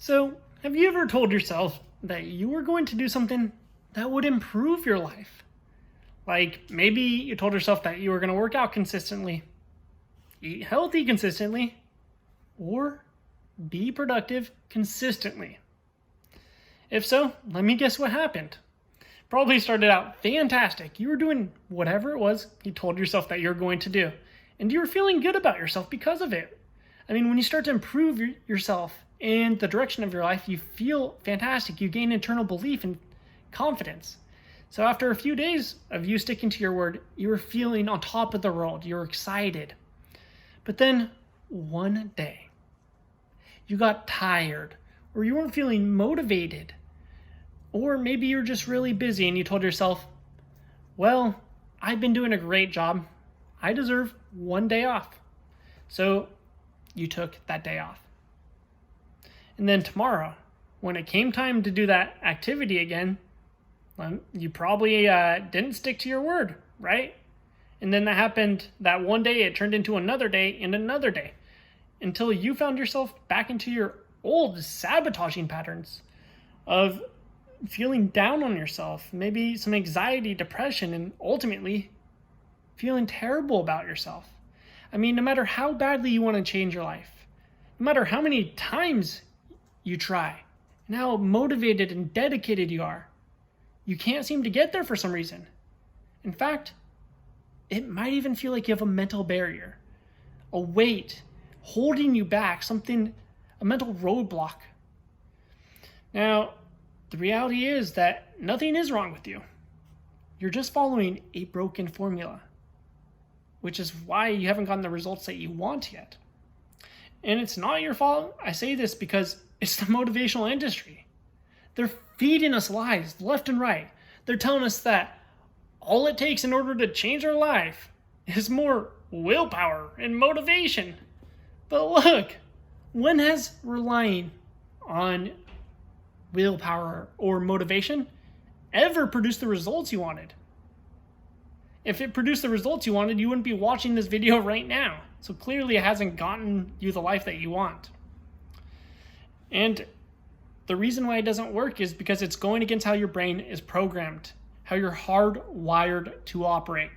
So, have you ever told yourself that you were going to do something that would improve your life? Like maybe you told yourself that you were going to work out consistently, eat healthy consistently, or be productive consistently. If so, let me guess what happened. Probably started out fantastic. You were doing whatever it was you told yourself that you're going to do, and you were feeling good about yourself because of it. I mean, when you start to improve yourself and the direction of your life, you feel fantastic. You gain internal belief and confidence. So after a few days of you sticking to your word, you were feeling on top of the world. You were excited. But then one day, you got tired, or you weren't feeling motivated, or maybe you're just really busy and you told yourself, well, I've been doing a great job. I deserve one day off. So you took that day off. And then tomorrow, when it came time to do that activity again, you probably didn't stick to your word, right? And then that happened that one day, it turned into another day and another day until you found yourself back into your old sabotaging patterns of feeling down on yourself, maybe some anxiety, depression, and ultimately feeling terrible about yourself. I mean, no matter how badly you want to change your life, no matter how many times you try, and how motivated and dedicated you are, you can't seem to get there for some reason. In fact, it might even feel like you have a mental barrier, a weight holding you back, a mental roadblock. Now, the reality is that nothing is wrong with you. You're just following a broken formula, which is why you haven't gotten the results that you want yet. And it's not your fault. I say this because it's the motivational industry. They're feeding us lies left and right. They're telling us that all it takes in order to change our life is more willpower and motivation. But look, when has relying on willpower or motivation ever produced the results you wanted? If it produced the results you wanted, you wouldn't be watching this video right now. So clearly it hasn't gotten you the life that you want. And the reason why it doesn't work is because it's going against how your brain is programmed, how you're hardwired to operate.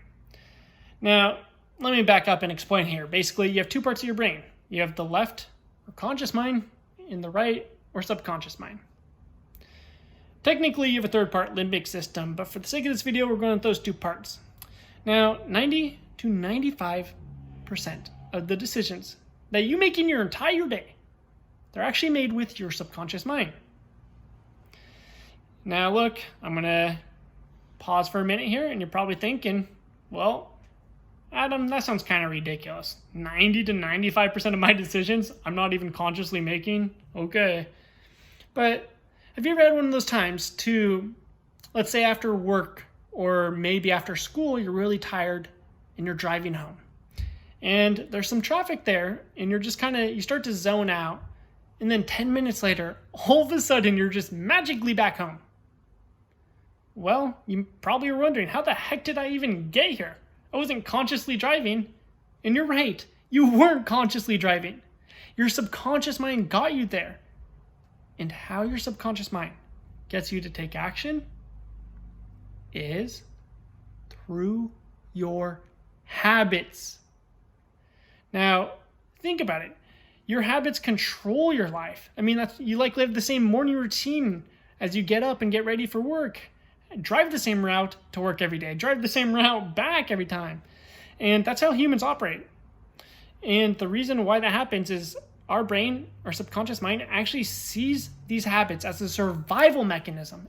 Now, let me back up and explain here. Basically, you have two parts of your brain. You have the left or conscious mind and the right or subconscious mind. Technically, you have a third part, limbic system, but for the sake of this video, we're going with those two parts. Now, 90 to 95% of the decisions that you make in your entire day, they're actually made with your subconscious mind. Now look, I'm going to pause for a minute here, and you're probably thinking, well, Adam, that sounds kind of ridiculous. 90 to 95% of my decisions I'm not even consciously making? Okay. But have you ever had one of those times to, let's say after work or maybe after school, you're really tired and you're driving home. And there's some traffic there and you're just you start to zone out. And then 10 minutes later, all of a sudden, you're just magically back home. Well, you probably are wondering, how the heck did I even get here? I wasn't consciously driving. And you're right, you weren't consciously driving. Your subconscious mind got you there. And how your subconscious mind gets you to take action is through your habits. Now, think about it. Your habits control your life. I mean, you likely have the same morning routine as you get up and get ready for work. Drive the same route to work every day. Drive the same route back every time. And that's how humans operate. And the reason why that happens is our brain, our subconscious mind, actually sees these habits as a survival mechanism.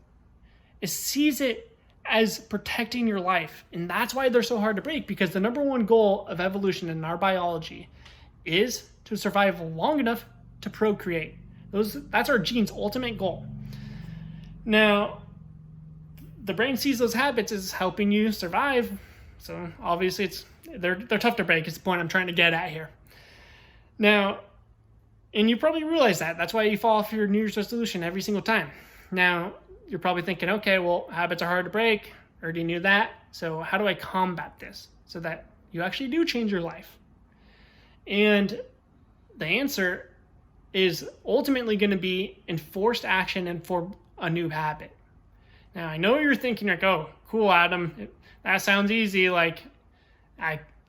It sees it as protecting your life. And that's why they're so hard to break, because the number one goal of evolution in our biology is to survive long enough to procreate. That's our gene's ultimate goal. Now, the brain sees those habits as helping you survive. So obviously they're tough to break. It's the point I'm trying to get at here. Now, and you probably realize that. That's why you fall off your New Year's resolution every single time. Now, you're probably thinking, okay, well, habits are hard to break. I already knew that. So how do I combat this so that you actually do change your life? And the answer is ultimately going to be enforced action and for a new habit. Now, I know you're thinking like, oh, cool, Adam, that sounds easy. Like,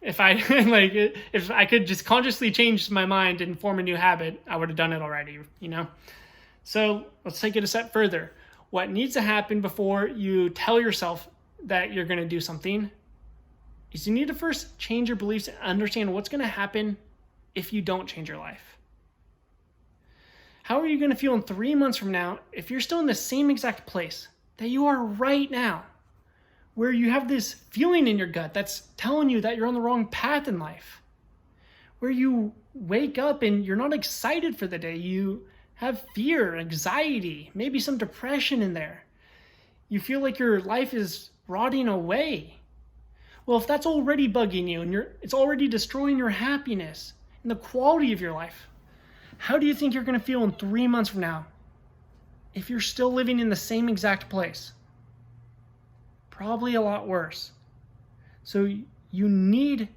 if I could just consciously change my mind and form a new habit, I would have done it already, you know? So let's take it a step further. What needs to happen before you tell yourself that you're going to do something is you need to first change your beliefs and understand what's going to happen if you don't change your life. How are you going to feel in 3 months from now if you're still in the same exact place that you are right now, where you have this feeling in your gut that's telling you that you're on the wrong path in life, where you wake up and you're not excited for the day, you have fear, anxiety, maybe some depression in there. You feel like your life is rotting away. Well, if that's already bugging you and it's already destroying your happiness and the quality of your life, how do you think you're going to feel in 3 months from now if you're still living in the same exact place? Probably a lot worse. So you need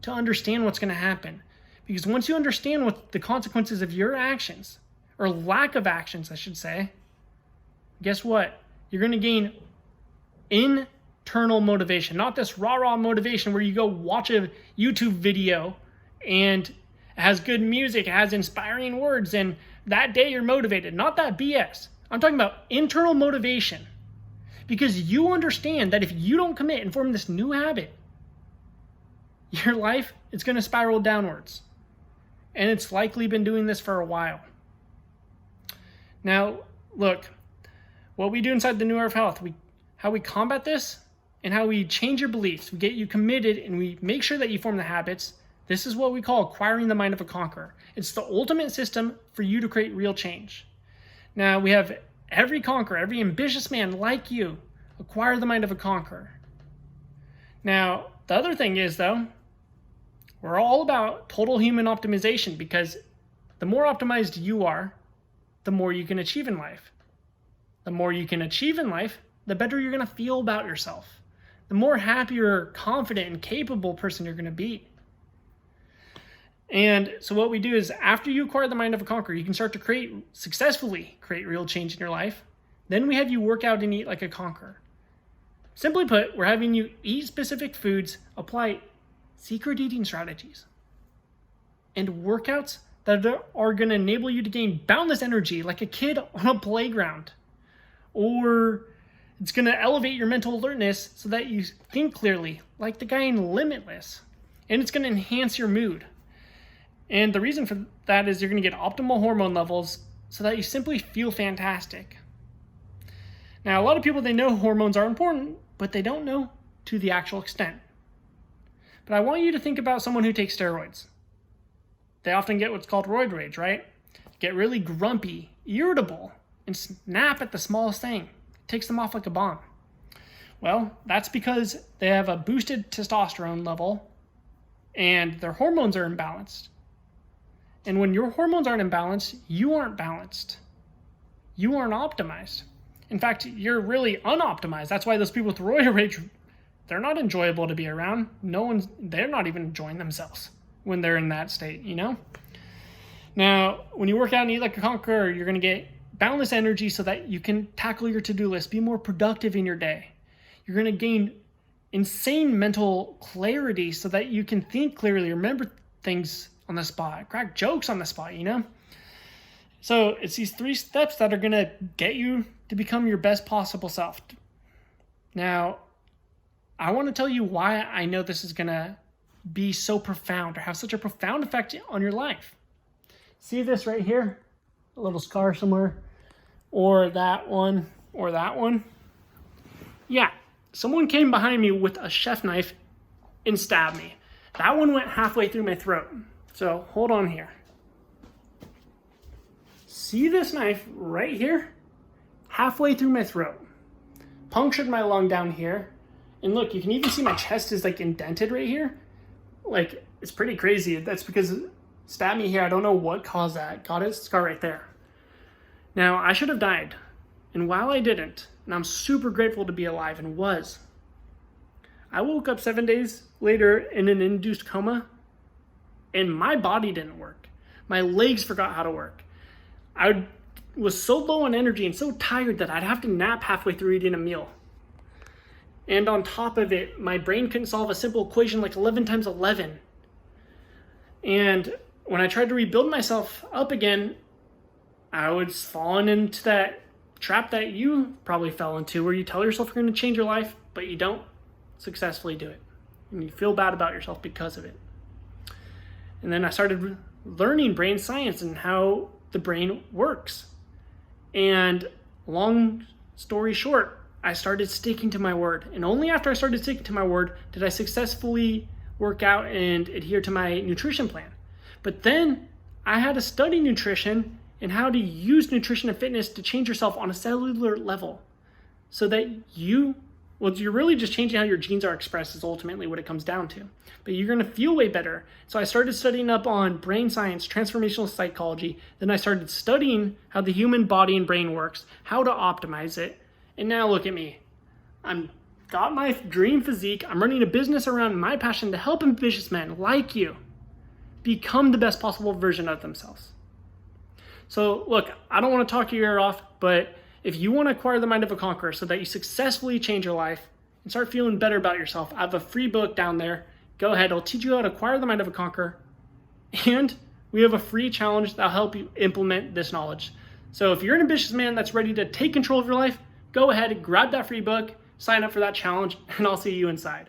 to understand what's going to happen, because once you understand what the consequences of your actions, or lack of actions, I should say, guess what? You're going to gain internal motivation, not this rah-rah motivation where you go watch a YouTube video and it has good music, it has inspiring words, and that day you're motivated. Not that BS. I'm talking about internal motivation, because you understand that if you don't commit and form this new habit, your life is going to spiral downwards. And it's likely been doing this for a while. Now, look, what we do inside the New Era of Health, how we combat this and how we change your beliefs, we get you committed and we make sure that you form the habits. This is what we call acquiring the mind of a conqueror. It's the ultimate system for you to create real change. Now, we have every conqueror, every ambitious man like you, acquire the mind of a conqueror. Now, the other thing is, though, we're all about total human optimization, because the more optimized you are, the more you can achieve in life. The more you can achieve in life, the better you're going to feel about yourself. The more happier, confident, and capable person you're going to be. And so what we do is, after you acquire the mind of a conqueror, you can start to successfully create real change in your life. Then we have you work out and eat like a conqueror. Simply put, we're having you eat specific foods, apply secret eating strategies, and workouts that are going to enable you to gain boundless energy like a kid on a playground. Or it's going to elevate your mental alertness so that you think clearly, like the guy in Limitless. And it's going to enhance your mood. And the reason for that is you're going to get optimal hormone levels so that you simply feel fantastic. Now, a lot of people, they know hormones are important, but they don't know to the actual extent. But I want you to think about someone who takes steroids. They often get what's called roid rage, right? Get really grumpy, irritable, and snap at the smallest thing. It takes them off like a bomb. Well, that's because they have a boosted testosterone level and their hormones are imbalanced. And when your hormones aren't imbalanced, you aren't balanced. You aren't optimized. In fact, you're really unoptimized. That's why those people with roid rage, they're not enjoyable to be around. They're not even enjoying themselves when they're in that state, you know? Now, when you work out and eat like a conqueror, you're going to get boundless energy so that you can tackle your to-do list, be more productive in your day. You're going to gain insane mental clarity so that you can think clearly, remember things on the spot, crack jokes on the spot, you know? So it's these 3 steps that are going to get you to become your best possible self. Now, I want to tell you why I know this is going to be so profound or have such a profound effect on your life. See this right here? A little scar somewhere, or that one, or that one. Yeah, someone came behind me with a chef knife and stabbed me. That one went halfway through my throat. So hold on here. See this knife right here? Halfway through my throat. Punctured my lung down here. And look, you can even see my chest is like indented right here. Like, it's pretty crazy. That's because it stabbed me here. I don't know what caused that. Got it? Scar right there. Now, I should have died. And while I didn't, and I'm super grateful to be alive and was, I woke up 7 days later in an induced coma, and my body didn't work. My legs forgot how to work. I was so low on energy and so tired that I'd have to nap halfway through eating a meal. And on top of it, my brain couldn't solve a simple equation like 11 times 11. And when I tried to rebuild myself up again, I was falling into that trap that you probably fell into, where you tell yourself you're going to change your life, but you don't successfully do it. And you feel bad about yourself because of it. And then I started learning brain science and how the brain works. And long story short, I started sticking to my word. And only after I started sticking to my word did I successfully work out and adhere to my nutrition plan. But then I had to study nutrition and how to use nutrition and fitness to change yourself on a cellular level, so that you're really just changing how your genes are expressed is ultimately what it comes down to. But you're going to feel way better. So I started studying up on brain science, transformational psychology. Then I started studying how the human body and brain works, how to optimize it. And now look at me. I'm got my dream physique. I'm running a business around my passion to help ambitious men like you become the best possible version of themselves. So look, I don't want to talk your ear off, but if you want to acquire the mind of a conqueror so that you successfully change your life and start feeling better about yourself, I have a free book down there. Go ahead, I'll teach you how to acquire the mind of a conqueror. And we have a free challenge that'll help you implement this knowledge. So if you're an ambitious man that's ready to take control of your life, go ahead and grab that free book, sign up for that challenge, and I'll see you inside.